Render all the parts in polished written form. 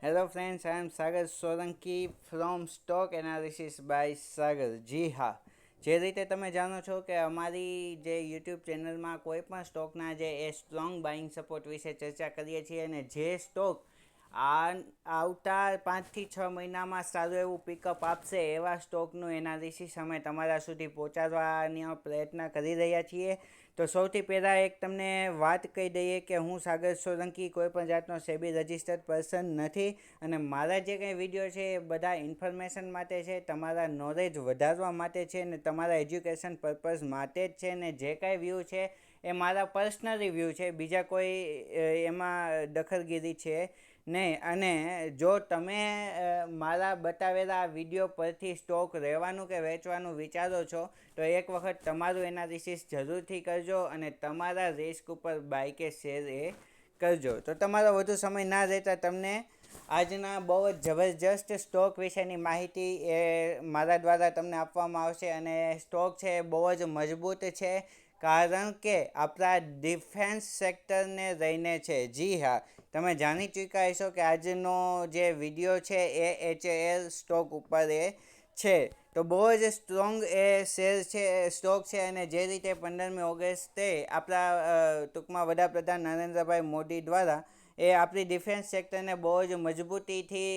Hello friends, I am Sagar Solanki from Stock Analysis by Sagar. જી હા, જે રીતે તમે જાણો છો કે અમારી જે યુટ્યુબ ચેનલમાં કોઈ પણ સ્ટોકના જે એ સ્ટ્રોંગ બાઇંગ સપોર્ટ વિશે ચર્ચા કરીએ છીએ અને જે સ્ટોક આવતા 5 થી 6 મહિનામાં સારું એવું પિકઅપ આપશે એવા સ્ટોકનું એનાલિસિસ અમે તમારા સુધી પહોંચાડવાનો પ્રયત્ન કરી રહ્યા છીએ. તો સૌથી પહેલાં એક તમને વાત કહી દઈએ કે હું સાગર સોલંકી કોઈપણ જાતનો સેબી રજિસ્ટર્ડ પર્સન નથી અને મારા જે કંઈ વિડીયો છે એ બધા ઇન્ફોર્મેશન માટે છે, તમારા નોલેજ વધારવા માટે છે ને તમારા એજ્યુકેશન પર્પઝ માટે જ છે. ને જે કાંઈ વ્યૂ છે એ મારા પર્સનલી વ્યૂ છે, બીજા કોઈ એમાં દખલગીરી છે નહીં. અને જો તમે મારા બતાવેલા વિડીયો પરથી સ્ટોક રહેવાનું કે વેચવાનું વિચારો છો તો એક વખત તમારું એનાલિસિસ જરૂરથી કરજો અને તમારા રિસ્ક ઉપર બાય કે શેર એ કરજો. તો તમારો વધુ સમય ના રહેતા તમને આજના બહુ જ જબરજસ્ત સ્ટોક વિશેની માહિતી એ મારા દ્વારા તમને આપવામાં આવશે. અને સ્ટોક છે એ બહુ જ મજબૂત છે કારણ કે આપણા ડિફેન્સ સેક્ટરને લઈને છે. જી હા, તમે જાણી ચૂક્યા હશો કે આજનો જે વિડીયો છે એ HAL સ્ટોક ઉપર એ છે. તો બહુ જ સ્ટ્રોંગ એ શેર છે, સ્ટોક છે. અને જે રીતે 15મી ઓગસ્ટે આપણા ટૂંકમાં વડાપ્રધાન નરેન્દ્રભાઈ મોદી દ્વારા એ આપણી ડિફેન્સ સેક્ટરને બહુ જ મજબૂતીથી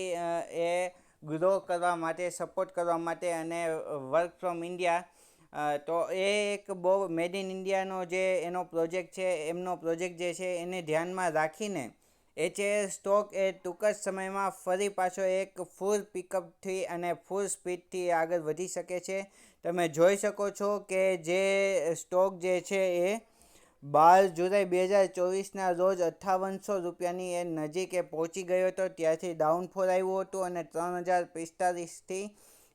એ ગ્રો કરવા માટે, સપોર્ટ કરવા માટે અને વર્ક ફ્રોમ ઇન્ડિયા, તો એ એક બહુ મેડ ઇન ઇન્ડિયાનો જે એનો પ્રોજેક્ટ છે, એમનો પ્રોજેક્ટ જે છે એને ધ્યાનમાં રાખીને HAL સ્ટોક એ ટૂંક જ સમયમાં ફરી પાછો એક ફૂલ પિકઅપથી અને ફૂલ સ્પીડથી આગળ વધી શકે છે. તમે જોઈ શકો છો કે જે સ્ટોક જે છે એ 12 જુલાઈ 2024ના રોજ 5800 રૂપિયાની એ નજીક એ પહોંચી ગયો હતો. ત્યારથી ડાઉનફોલ આવ્યું હતું અને 3045થી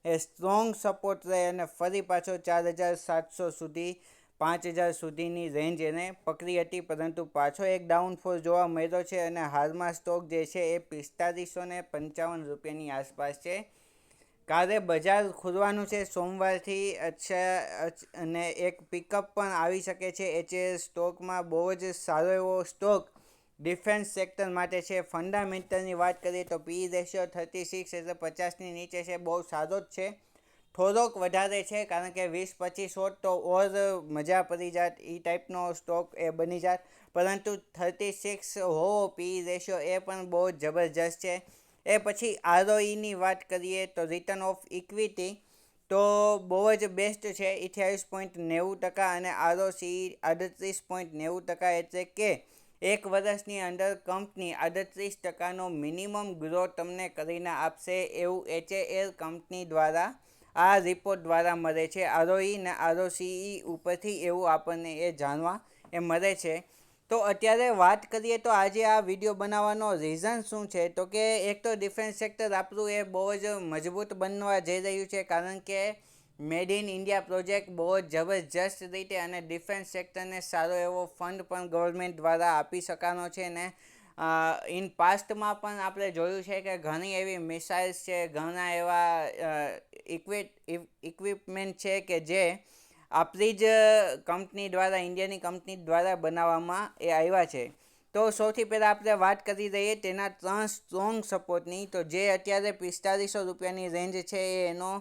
એ સ્ટ્રોંગ સપોર્ટ રહે અને ફરી પાછો 4700 સુધી, 5000 સુધીની રેન્જ એને પકડી હતી, પરંતુ પાછો એક ડાઉનફોલ જોવા મળ્યો છે અને હાલમાં સ્ટોક જે છે એ 4555 રૂપિયાની આસપાસ છે. કાલે બજાર ખુલવાનું છે સોમવારથી. અને એક પિકઅપ પણ આવી શકે છે HAL સ્ટોકમાં. બહુ જ સારો એવો સ્ટોક ડિફેન્સ સેક્ટર માટે છે. ફંડામેન્ટલની વાત કરીએ તો PE રેશિયો 36 એટલે 50ની નીચે છે, બહુ સારો જ છે. થોડોક વધારે છે કારણ કે 20-25 હોત તો ઓર મજા પડી જાત, એ ટાઈપનો સ્ટોક એ બની જાત, પરંતુ 36 હોવો PE રેશિયો એ પણ બહુ જબરજસ્ત છે. એ પછી ROEની વાત કરીએ તો રિટર્ન ઓફ ઇક્વિટી તો બહુ જ બેસ્ટ છે, 28.90% અને ROCE 38.90%, એટલે કે એક વર્ષની અંદર કંપની 38%નો મિનિમમ ગ્રોથ તમને કરીને આપશે એવું HAL કંપની દ્વારા આ રિપોર્ટ દ્વારા મળે છે. ROE ને ROCE ઉપરથી એવું આપણને એ જાણવા એ મળે છે. તો અત્યારે વાત કરીએ તો આજે આ વિડીયો બનાવવાનો રીઝન શું છે, તો કે એક તો ડિફેન્સ સેક્ટર આપણું એ બહુ જ મજબૂત બનવા જઈ રહ્યું છે કારણ કે મેડ ઇન ઇન્ડિયા પ્રોજેક્ટ બહુ જ જબરજસ્ત રીતે અને ડિફેન્સ સેક્ટરને સારો એવો ફંડ પણ ગવર્મેન્ટ દ્વારા આપી શકવાનો છે. ને ઇન પાસ્ટમાં પણ આપણે જોયું છે કે ઘણી એવી મિસાઇલ્સ છે, ઘણા એવા ઇક્વિપમેન્ટ છે કે જે આપણી જ કંપની દ્વારા, ઇન્ડિયાની કંપની દ્વારા બનાવવામાં એ આવ્યા છે. તો સૌથી પહેલાં આપણે વાત કરી દઈએ તેના 3 સ્ટ્રોંગ સપોર્ટની. તો જે અત્યારે 4500 રૂપિયાની રેન્જ છે એ એનો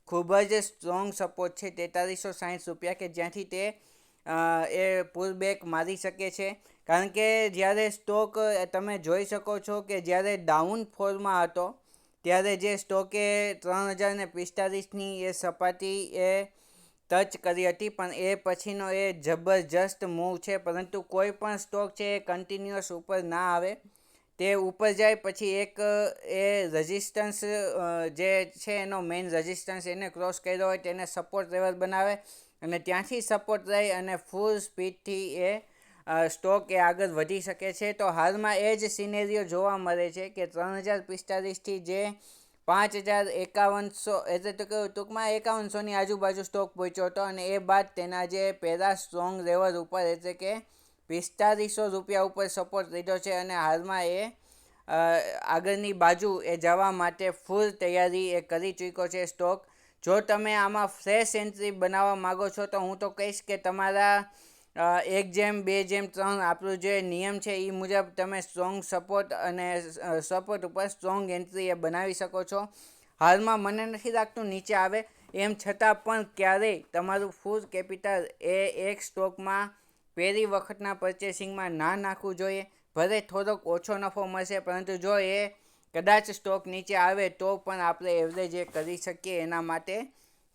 ખૂબ જ સ્ટ્રોંગ સપોર્ટ છે, 4360 રૂપિયા, કે જ્યાંથી તે એ પુલ બેક મારી શકે છે. કારણ કે જ્યારે સ્ટોક તમે જોઈ શકો છો કે જ્યારે ડાઉનફોલમાં હતો ત્યારે જે સ્ટોકે 3045ની એ સપાટી એ ટચ કરી હતી, પણ એ પછીનો એ જબરજસ્ત મૂવ છે. પરંતુ કોઈ પણ સ્ટોક છે એ કન્ટિન્યુઅસ ઉપર ના આવે, તે ઉપર જાય પછી એક એ રેઝિસ્ટન્સ જે છે એનો મેઇન રેઝિસ્ટન્સ એને ક્રોસ કર્યો હોય તેને સપોર્ટ લેવલ બનાવે અને ત્યાંથી સપોર્ટ લઈ અને ફૂલ સ્પીડથી એ સ્ટોક એ આગળ વધી શકે છે. તો હાલમાં એ જ સિનેરિયો જોવા મળે છે કે 3045થી જે 5051, એટલે તો કે ટૂંકમાં 5100ની આજુબાજુ સ્ટોક પહોંચ્યો હતો અને એ બાદ તેના જે પહેલાં સ્ટ્રોંગ લેવલ ઉપર એટલે કે 4500 રૂપિયા ઉપર સપોર્ટ લીધો છે અને હાલમાં એ આગળની બાજુ એ જવા માટે ફૂલ તૈયારી એ કરી ચૂક્યો છે સ્ટોક. જો તમે આમાં ફ્રેશ એન્ટ્રી બનાવવા માગો છો તો હું તો કહીશ કે તમારા 1:2:3 આપણું જે નિયમ છે એ મુજબ તમે સ્ટ્રોંગ સપોર્ટ અને સપોર્ટ ઉપર સ્ટ્રોંગ એન્ટ્રી એ બનાવી શકો છો. હાલમાં મને નથી લાગતું નીચે આવે, એમ છતાં પણ ક્યારેય તમારું ફૂલ કેપિટલ એ એક સ્ટોકમાં પહેલી વખતના પરચેસિંગમાં ના નાખવું જોઈએ. ભલે થોડોક ઓછો નફો મળશે, પરંતુ જો એ કદાચ સ્ટોક નીચે આવે તો પણ આપણે એવરેજ એ કરી શકીએ. એના માટે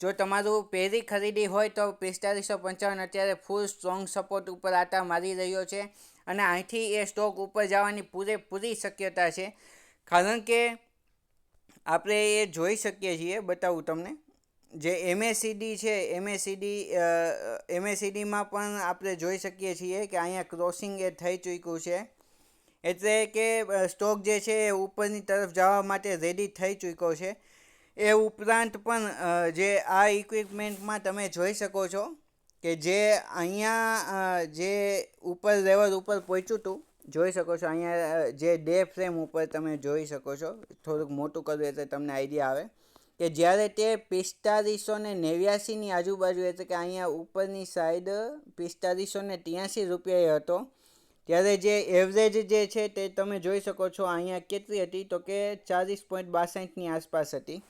જો તમારું પહેલી ખરીદી હોય તો 4555 અત્યારે ફૂલ સ્ટ્રોંગ સપોર્ટ ઉપર આટા મારી રહ્યો છે અને અહીંથી એ સ્ટોક ઉપર જવાની પૂરેપૂરી શક્યતા છે. કારણ કે આપણે એ જોઈ શકીએ છીએ, બતાવું તમને, જે MACD છે, MACDમાં પણ આપણે જોઈ શકીએ છીએ કે અહીંયા ક્રોસિંગ એ થઈ ચૂક્યું છે. એટલે કે સ્ટોક જે છે એ ઉપરની તરફ જવા માટે રેડી થઈ ચૂક્યો છે. એ ઉપરાંત પણ જે આ ઇક્વિપમેન્ટમાં તમે જોઈ શકો છો કે જે અહીંયા જે ઉપર લેવલ ઉપર પહોંચ્યું હતું, જોઈ શકો છો અહીંયા જે ડે ફ્રેમ ઉપર તમે જોઈ શકો છો. થોડુંક મોટું કરવું એટલે તમને આઈડિયા આવે કે જ્યારે તે 4589ની આજુબાજુ, એટલે કે અહીંયા ઉપરની સાઈડ 4583 રૂપિયાએ હતો, ત્યારે જે એવરેજ જે છે તે તમે જોઈ શકો છો અહીંયા કેટલી હતી, તો કે 40.62ની આસપાસ હતી.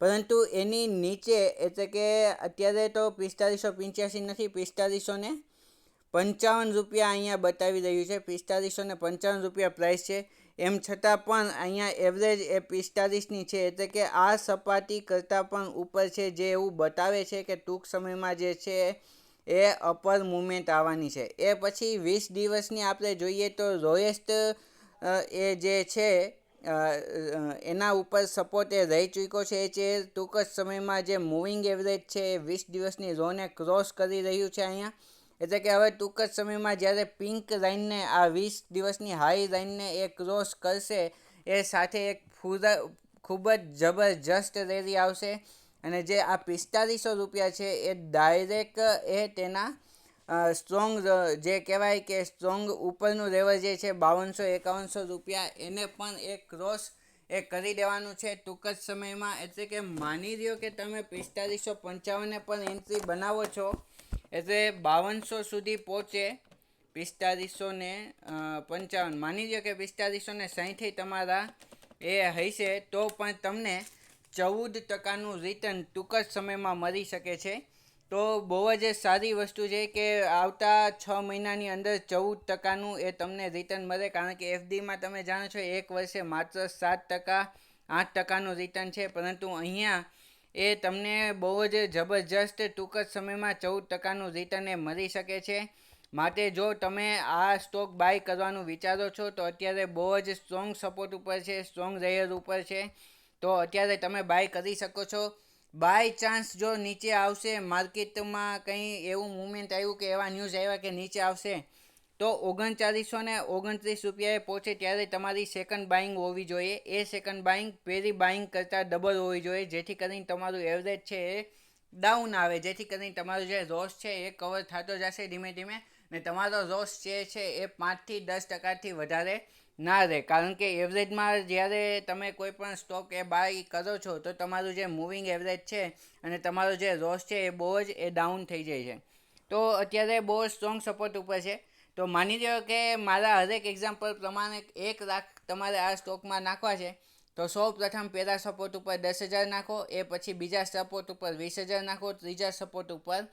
પરંતુ એની નીચે, એટલે કે અત્યારે તો 4585 નથી, 4555 રૂપિયા અહીંયા બતાવી રહ્યું છે. 4555 રૂપિયા પ્રાઇસ છે. એમ છતાં પણ અહીંયા એવરેજ એ 45ની છે, એટલે કે આ સપાટી કરતાં પણ ઉપર છે, જે એવું બતાવે છે કે ટૂંક સમયમાં જે છે એ અપર મુવમેન્ટ આવવાની છે. એ પછી 20 દિવસની આપણે જોઈએ તો લોએસ્ટ એ જે છે એના ઉપર સપોર્ટ એ રહી ચૂક્યો છે. એ છે ટૂંક જ સમયમાં જે મૂવિંગ એવરેજ છે એ 20 દિવસની લોને ક્રોસ કરી રહ્યું છે અહીંયા. એટલે કે હવે ટૂંક જ સમયમાં જ્યારે પિંક લાઇનને, આ 20 દિવસની હાઈ લાઇનને એ ક્રોસ કરશે, એ સાથે એક ખૂબ જ જબરજસ્ત રેલી આવશે અને જે આ 4500 રૂપિયા છે એ ડાયરેક્ટ એ તેના સ્ટ્રોંગ જે કહેવાય કે સ્ટ્રોંગ ઉપરનું લેવલ જે છે 5200-5100 રૂપિયા, એને પણ એ ક્રોસ એ કરી દેવાનું છે ટૂંક જ સમયમાં. એટલે કે માની લ્યો કે તમે 4555ને પણ એન્ટ્રી બનાવો છો, એટલે 5200 સુધી પહોંચે. 4555 માની લ્યો કે 4560 તમારા એ હશે, તો પણ તમને 14% રિટર્ન ટૂંક જ સમયમાં મળી શકે છે. તો બહુ જ સારી વસ્તુ છે કે આવતા 6 મહિનાની અંદર 14% એ તમને રિટર્ન મળે. કારણ કે FDમાં તમે જાણો છો 1 વર્ષે માત્ર 7%, 8%નું રિટર્ન છે, પરંતુ અહીંયા એ તમને બહુ જ જબરજસ્ત ટૂંક જ સમયમાં 14%નું રિટર્ન એ મળી શકે છે. માટે જો તમે આ સ્ટોક બાય કરવાનું વિચારો છો તો અત્યારે બહુ જ સ્ટ્રોંગ સપોર્ટ ઉપર છે, સ્ટ્રોંગ લેયર ઉપર છે, તો અત્યારે તમે બાય કરી શકો છો. બાય ચાન્સ જો નીચે આવશે, માર્કેટમાં કંઈ એવું મૂવમેન્ટ આવ્યું કે એવા ન્યૂઝ આવ્યા કે નીચે આવશે, તો 3929 રૂપિયાએ પહોંચે ત્યારે તમારી સેકન્ડ બાઇંગ હોવી જોઈએ. એ સેકન્ડ બાઇંગ પહેલી બાઇંગ કરતાં ડબલ હોવી જોઈએ, જેથી કરીને તમારું એવરેજ છે એ ડાઉન આવે, જેથી કરીને તમારો જે લોસ છે એ કવર થતો જશે ધીમે ધીમે, ને તમારો લોસ જે છે એ 5થી 10%થી વધારે ના રહે. કારણ કે એવરેજમાં જ્યારે તમે કોઈ પણ સ્ટોક એ બાય કરો છો તો તમારું જે મૂવિંગ એવરેજ છે અને તમારો જે લોસ છે એ બહુ જ એ ડાઉન થઈ જાય છે. તો અત્યારે બહુ સ્ટ્રોંગ સપોર્ટ ઉપર છે. તો માની લો કે મારા હરેક એક્ઝામ્પલ પ્રમાણે 1 લાખ તમારે આ સ્ટોકમાં નાખવા છે, તો સૌ પ્રથમ પહેલા સપોર્ટ ઉપર 10,000 નાખો, એ પછી બીજા સપોર્ટ ઉપર 20,000 નાખો, ત્રીજા સપોર્ટ ઉપર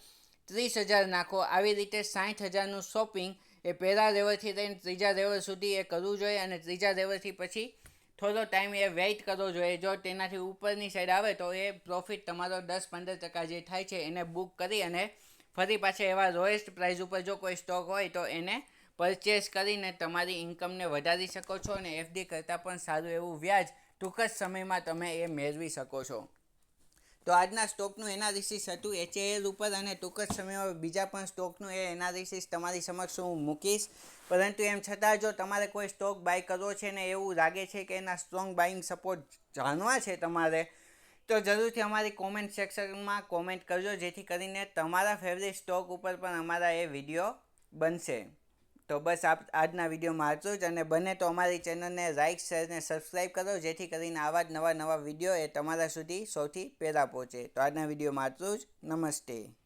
30,000 નાખો. આવી રીતે 60,000નું શોપિંગ એ પહેલા લેવલથી લઈને ત્રીજા લેવલ સુધી એ કરવું જોઈએ, અને ત્રીજા લેવલથી પછી થોડો ટાઈમ એ વેઇટ કરવો જોઈએ. જો તેનાથી ઉપરની સાઈડ આવે તો એ પ્રોફિટ તમારો 10-15% જે થાય છે એને બુક કરી અને ફરી પાછા એવા લોએસ્ટ પ્રાઇસ ઉપર જો કોઈ સ્ટોક હોય તો એને પરચેસ કરીને તમારી ઇન્કમને વધારી શકો છો, અને FD કરતાં પણ સારું એવું વ્યાજ ટૂંક જ સમયમાં તમે એ મેળવી શકો છો. તો આજના સ્ટોકનું એનાલિસિસ હતું HAL ઉપર, અને ટૂંક જ સમયમાં બીજા પણ સ્ટોકનું એ એનાલિસિસ તમારી સમક્ષ હું મૂકીશ. પરંતુ એમ છતાં જો તમારે કોઈ સ્ટોક બાય કરવો છે ને એવું લાગે છે કે એના સ્ટ્રોંગ બાઇંગ સપોર્ટ જાણવા છે તમારે, તો જરૂરથી અમારી કોમેન્ટ સેક્શનમાં કોમેન્ટ કરજો, જેથી કરીને તમારા ફેવરેટ સ્ટોક ઉપર પણ અમારા એ વિડીયો બનશે. તો બસ આજના વિડીયોમાં આટલું જ, અને બને તો અમારી ચેનલને લાઇક, શેર અને સબસ્ક્રાઈબ કરો, જેથી કરીને આવા જ નવા વિડીયો એ તમારા સુધી સૌથી પહેલાં પહોંચે. તો આજના વિડીયોમાં આટલું જ. નમસ્તે.